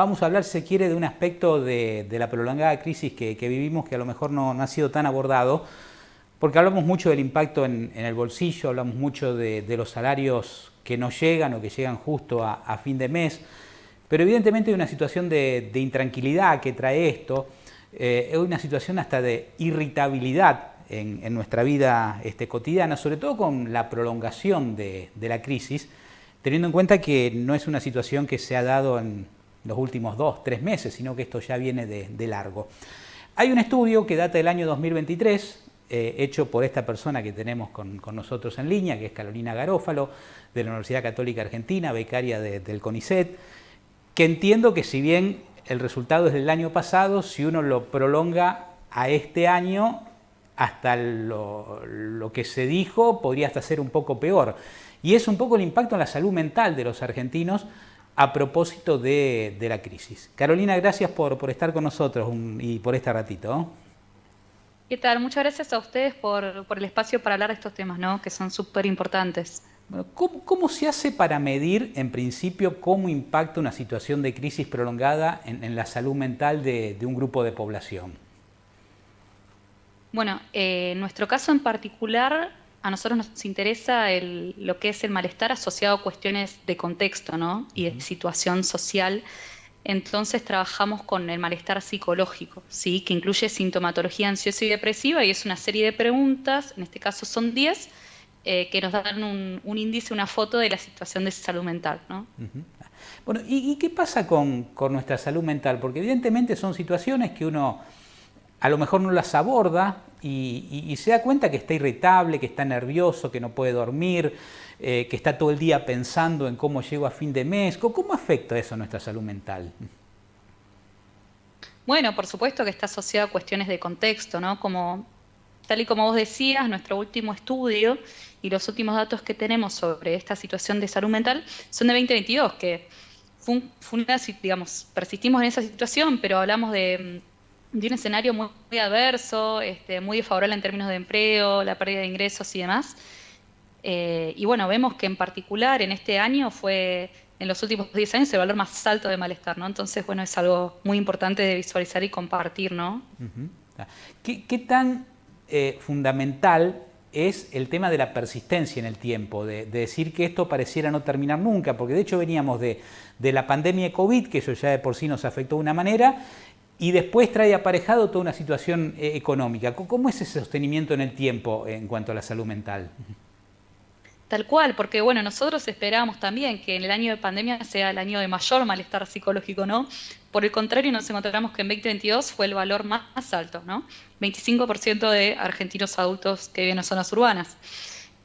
vamos a hablar, si se quiere, de un aspecto de la prolongada crisis que vivimos que a lo mejor no ha sido tan abordado, porque hablamos mucho del impacto en el bolsillo, hablamos mucho de los salarios que no llegan o que llegan justo a fin de mes, pero evidentemente hay una situación de intranquilidad que trae esto, es una situación hasta de irritabilidad en nuestra vida cotidiana, sobre todo con la prolongación de la crisis, teniendo en cuenta que no es una situación que se ha dado en los últimos 2-3 meses, sino que esto ya viene de largo. Hay un estudio que data del año 2023, hecho por esta persona que tenemos con nosotros en línea, que es Carolina Garófalo, de la Universidad Católica Argentina, becaria del CONICET, que entiendo que si bien el resultado es del año pasado, si uno lo prolonga a este año, hasta lo que se dijo podría hasta ser un poco peor. Y es un poco el impacto en la salud mental de los argentinos a propósito de la crisis. Carolina, gracias por estar con nosotros y por este ratito. ¿Qué tal? Muchas gracias a ustedes por el espacio para hablar de estos temas, ¿no? Que son súper importantes. Bueno, ¿cómo se hace para medir, en principio, cómo impacta una situación de crisis prolongada en la salud mental de un grupo de población? Bueno, en nuestro caso en particular, a nosotros nos interesa lo que es el malestar asociado a cuestiones de contexto, ¿no? Y de situación social. Entonces trabajamos con el malestar psicológico, ¿sí? Que incluye sintomatología ansiosa y depresiva y es una serie de preguntas, en este caso son 10, que nos dan un índice, una foto de la situación de salud mental, ¿no? Bueno, ¿y qué pasa con nuestra salud mental? Porque evidentemente son situaciones que uno a lo mejor no las aborda y se da cuenta que está irritable, que está nervioso, que no puede dormir, que está todo el día pensando en cómo llego a fin de mes. ¿Cómo afecta eso a nuestra salud mental? Bueno, por supuesto que está asociado a cuestiones de contexto, ¿no? Tal y como vos decías, nuestro último estudio y los últimos datos que tenemos sobre esta situación de salud mental son de 2022, que digamos, persistimos en esa situación, pero hablamos de un escenario muy adverso, muy desfavorable en términos de empleo, la pérdida de ingresos y demás. Y bueno, vemos que en particular en este año fue, en los últimos 10 años, el valor más alto de malestar, ¿no? Entonces, bueno, es algo muy importante de visualizar y compartir, ¿no? Uh-huh. ¿Qué tan fundamental es el tema de la persistencia en el tiempo, de decir que esto pareciera no terminar nunca? Porque de hecho veníamos de la pandemia de COVID, que eso ya de por sí nos afectó de una manera, y después trae aparejado toda una situación económica. ¿Cómo es ese sostenimiento en el tiempo en cuanto a la salud mental? Tal cual, porque bueno, nosotros esperábamos también que en el año de pandemia sea el año de mayor malestar psicológico, ¿no? Por el contrario, nos encontramos que en 2022 fue el valor más alto, ¿no? 25% de argentinos adultos que viven en zonas urbanas.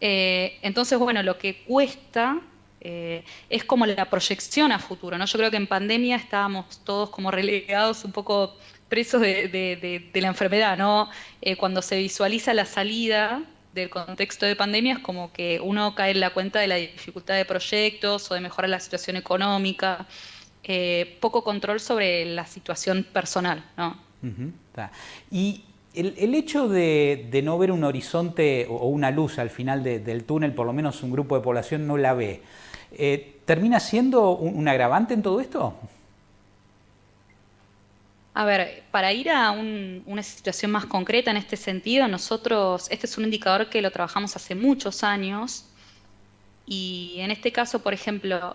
Entonces, bueno, lo que cuesta es como la proyección a futuro, ¿no? Yo creo que en pandemia estábamos todos como relegados, un poco presos de la enfermedad, ¿no? Cuando se visualiza la salida del contexto de pandemia es como que uno cae en la cuenta de la dificultad de proyectos o de mejorar la situación económica, poco control sobre la situación personal, ¿no? Uh-huh. Y el hecho de no ver un horizonte o una luz al final del túnel, por lo menos un grupo de población no la ve, ¿termina siendo un agravante en todo esto? A ver, para ir a una situación más concreta en este sentido, nosotros, este es un indicador que lo trabajamos hace muchos años y en este caso, por ejemplo,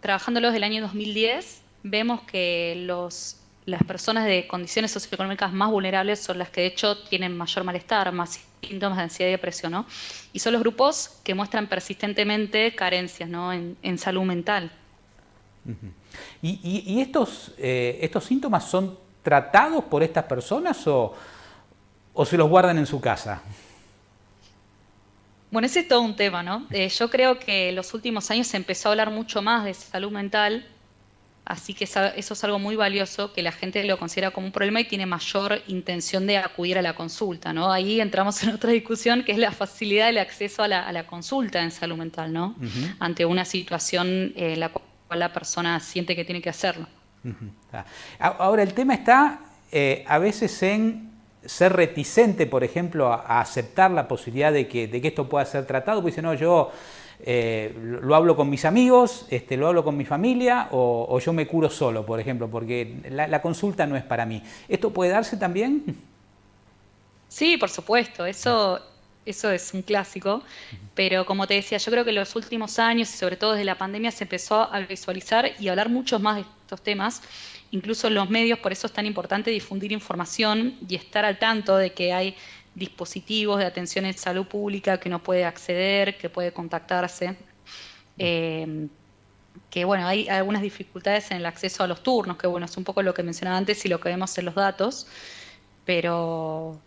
trabajándolo desde el año 2010, vemos que las personas de condiciones socioeconómicas más vulnerables son las que de hecho tienen mayor malestar, más síntomas de ansiedad y depresión, ¿no? Y son los grupos que muestran persistentemente carencias, ¿no? en salud mental. Uh-huh. ¿Y estos síntomas son tratados por estas personas o se los guardan en su casa? Bueno, ese es todo un tema, ¿no? Yo creo que en los últimos años se empezó a hablar mucho más de salud mental. Así que eso es algo muy valioso, que la gente lo considera como un problema y tiene mayor intención de acudir a la consulta, ¿no? Ahí entramos en otra discusión que es la facilidad del acceso a la consulta en salud mental, ¿no? Uh-huh. Ante una situación en la cual la persona siente que tiene que hacerlo. Uh-huh. Ahora, el tema está a veces en ser reticente, por ejemplo, a aceptar la posibilidad de que esto pueda ser tratado, porque dice, no, yo ¿Lo hablo con mis amigos, lo hablo con mi familia o yo me curo solo, por ejemplo? Porque la consulta no es para mí. ¿Esto puede darse también? Sí, por supuesto, eso es un clásico, pero como te decía, yo creo que en los últimos años y sobre todo desde la pandemia se empezó a visualizar y a hablar mucho más de estos temas, incluso en los medios, por eso es tan importante difundir información y estar al tanto de que hay dispositivos de atención en salud pública que uno puede acceder, que puede contactarse, eh, que bueno, hay algunas dificultades en el acceso a los turnos, que bueno, es un poco lo que mencionaba antes y lo que vemos en los datos, pero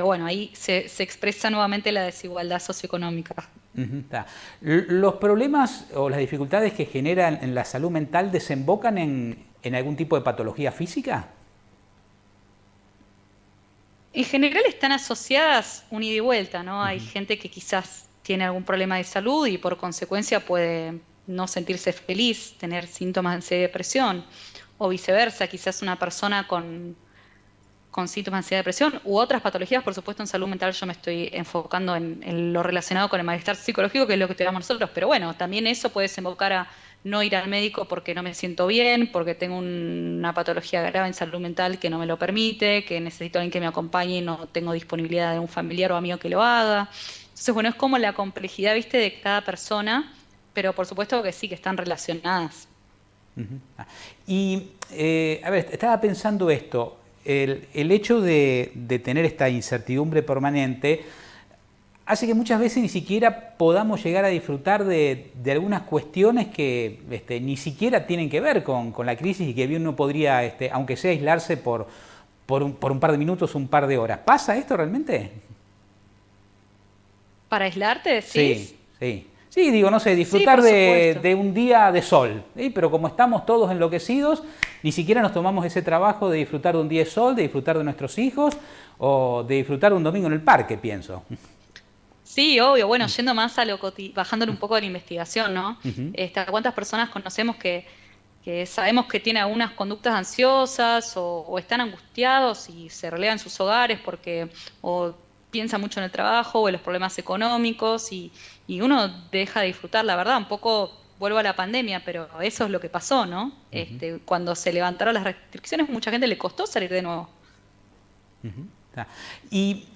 bueno, ahí se expresa nuevamente la desigualdad socioeconómica. Está. ¿Los problemas o las dificultades que generan en la salud mental desembocan en algún tipo de patología física? En general están asociadas un ida y vuelta, ¿no? Hay gente que quizás tiene algún problema de salud y por consecuencia puede no sentirse feliz, tener síntomas de ansiedad y depresión, o viceversa, quizás una persona con síntomas de ansiedad y depresión u otras patologías, por supuesto en salud mental yo me estoy enfocando en lo relacionado con el malestar psicológico, que es lo que estudiamos nosotros, pero bueno, también eso puede desembocar a no ir al médico porque no me siento bien, porque tengo una patología grave en salud mental que no me lo permite, que necesito a alguien que me acompañe y no tengo disponibilidad de un familiar o amigo que lo haga. Entonces, bueno, es como la complejidad, viste, de cada persona, pero por supuesto que sí, que están relacionadas. Y, a ver, estaba pensando esto, el hecho de tener esta incertidumbre permanente hace que muchas veces ni siquiera podamos llegar a disfrutar de algunas cuestiones que ni siquiera tienen que ver con la crisis y que bien uno podría, aunque sea aislarse por un par de minutos, un par de horas. ¿Pasa esto realmente? ¿Para aislarte, decís? Sí, sí. Sí, digo, no sé, Sí, disfrutar por supuesto. de un día de sol, ¿sí? Pero como estamos todos enloquecidos, ni siquiera nos tomamos ese trabajo de disfrutar de un día de sol, de disfrutar de nuestros hijos o de disfrutar de un domingo en el parque, pienso. Sí, obvio. Bueno, yendo más a bajándole un poco de la investigación, ¿no? Ujú. ¿A cuántas personas conocemos que sabemos que tienen algunas conductas ansiosas o están angustiados y se relegan en sus hogares porque o piensan mucho en el trabajo o en los problemas económicos y uno deja de disfrutar, la verdad, un poco vuelvo a la pandemia, pero eso es lo que pasó, ¿no? Cuando se levantaron las restricciones, mucha gente le costó salir de nuevo. Está. Y,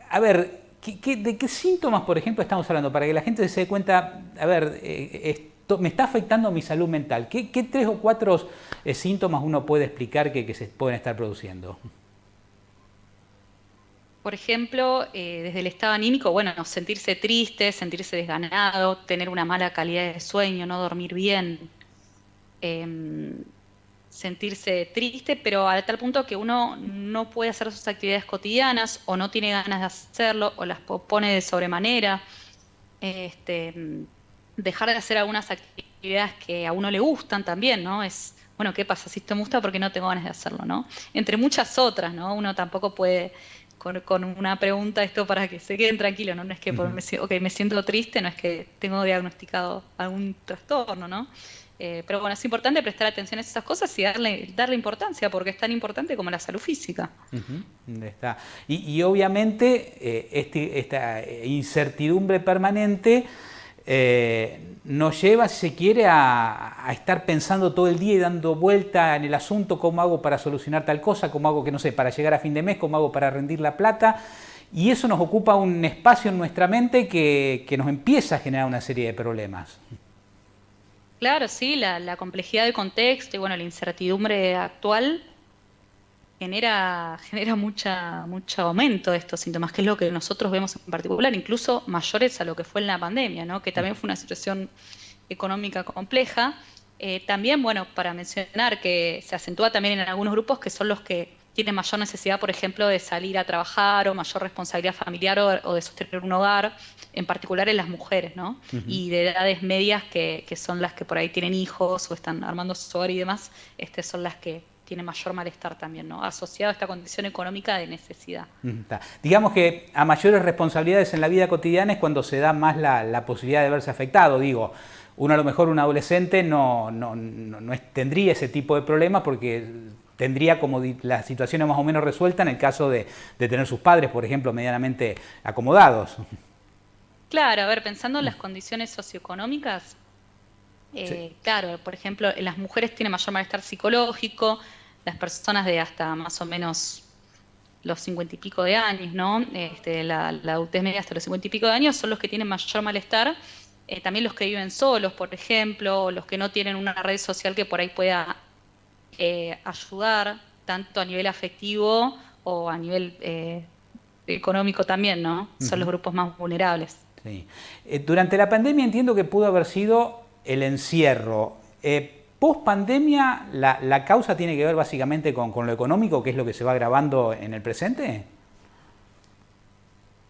a ver, ¿de qué síntomas, por ejemplo, estamos hablando? Para que la gente se dé cuenta, a ver, esto me está afectando mi salud mental. ¿Qué 3 o 4 síntomas uno puede explicar que se pueden estar produciendo? Por ejemplo, desde el estado anímico, bueno, no, sentirse triste, sentirse desganado, tener una mala calidad de sueño, no dormir bien, em, sentirse triste, pero a tal punto que uno no puede hacer sus actividades cotidianas o no tiene ganas de hacerlo o las pone de sobremanera, este, mm, dejar de hacer algunas actividades que a uno le gustan también, ¿no? Bueno, ¿qué pasa? Si esto me gusta, ¿por qué no tengo ganas de hacerlo, ¿no? Entre muchas otras, ¿no? Uno tampoco puede, con una pregunta, esto para que se queden tranquilos, ¿no? No es que ok, me siento triste, no es que tengo diagnosticado algún trastorno, ¿no? Pero bueno, es importante prestar atención a esas cosas y darle importancia, porque es tan importante como la salud física. Está. Y obviamente esta incertidumbre permanente nos lleva, si se quiere, a estar pensando todo el día y dando vuelta en el asunto, cómo hago para solucionar tal cosa, cómo hago, que no sé, para llegar a fin de mes, cómo hago para rendir la plata. Y eso nos ocupa un espacio en nuestra mente que nos empieza a generar una serie de problemas. Claro, sí, la complejidad del contexto y bueno, la incertidumbre actual genera mucho aumento de estos síntomas, que es lo que nosotros vemos en particular, incluso mayores a lo que fue en la pandemia, ¿no? Que también fue una situación económica compleja. También, bueno, para mencionar que se acentúa también en algunos grupos que son los que tienen mayor necesidad, por ejemplo, de salir a trabajar o mayor responsabilidad familiar o de sostener un hogar, en particular en las mujeres, ¿no? Y de edades medias que son las que por ahí tienen hijos o están armando su hogar y demás, son las que tienen mayor malestar también, ¿no? Asociado a esta condición económica de necesidad. Digamos que a mayores responsabilidades en la vida cotidiana es cuando se da más la posibilidad de verse afectado, digo. Uno a lo mejor, un adolescente, no tendría ese tipo de problemas porque tendría como las situaciones más o menos resueltas en el caso de tener sus padres, por ejemplo, medianamente acomodados. Claro, a ver, pensando en las condiciones socioeconómicas, Sí. claro, por ejemplo, las mujeres tienen mayor malestar psicológico, las personas de hasta más o menos los 50 y pico de años, ¿no? La adultez media hasta los 50 y pico de años son los que tienen mayor malestar. También los que viven solos, por ejemplo, o los que no tienen una red social que por ahí pueda ayudar, tanto a nivel afectivo o a nivel económico también, ¿no? Son los Ujú. grupos más vulnerables. Sí. Durante la pandemia entiendo que pudo haber sido el encierro. Post pandemia, la causa tiene que ver básicamente con lo económico, que es lo que se va agravando en el presente.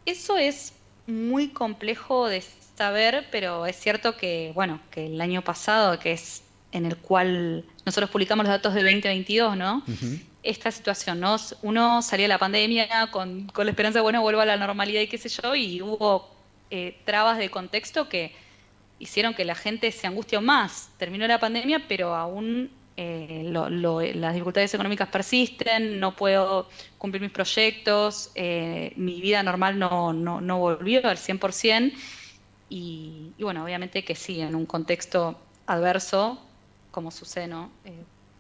Eso es muy complejo de saber, pero es cierto que, bueno, que el año pasado, que es en el cual nosotros publicamos los datos de 2022, ¿no? Ujú. Esta situación, ¿no? Uno salía de la pandemia con la esperanza de, bueno, vuelva a la normalidad y qué sé yo, y hubo trabas de contexto que hicieron que la gente se angustie aún más. Terminó la pandemia, pero aún las dificultades económicas persisten, no puedo cumplir mis proyectos, mi vida normal no volvió al 100%, y bueno, obviamente que sí, en un contexto adverso, como sucede, ¿no?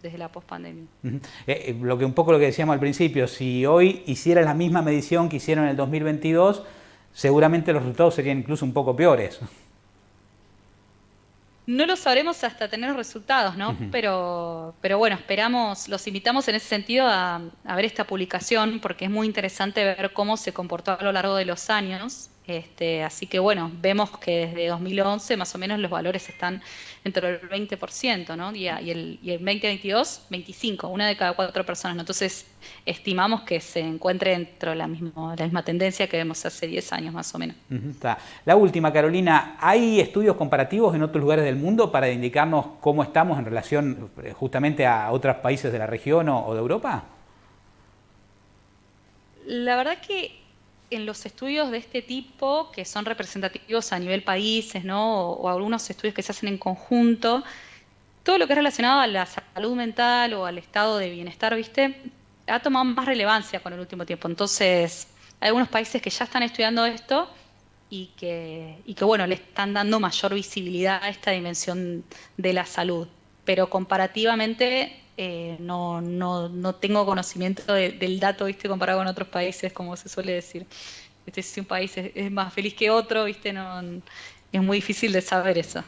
Desde la pospandemia. Ujú. Lo que un poco lo que decíamos al principio, si hoy hicieran la misma medición que hicieron en el 2022, seguramente los resultados serían incluso un poco peores. No lo sabremos hasta tener los resultados, ¿no? Pero bueno, esperamos, los invitamos en ese sentido a ver esta publicación porque es muy interesante ver cómo se comportó a lo largo de los años. Así que bueno, vemos que desde 2011 más o menos los valores están entre el 20%, ¿no? Y el 2022, 25%, una de cada cuatro personas, ¿no? Entonces estimamos que se encuentre dentro de la misma tendencia que vemos hace 10 años más o menos. Ujú, está. La última, Carolina, ¿hay estudios comparativos en otros lugares del mundo para indicarnos cómo estamos en relación justamente a otros países de la región o de Europa? La verdad que en los estudios de este tipo, que son representativos a nivel países, ¿no? O algunos estudios que se hacen en conjunto, todo lo que es relacionado a la salud mental o al estado de bienestar, ¿viste? Ha tomado más relevancia con el último tiempo. Entonces, hay algunos países que ya están estudiando esto y que bueno, le están dando mayor visibilidad a esta dimensión de la salud. Pero comparativamente no tengo conocimiento del dato, ¿viste? Comparado con otros países, como se suele decir. Si un país es más feliz que otro, ¿viste? No, es muy difícil de saber eso.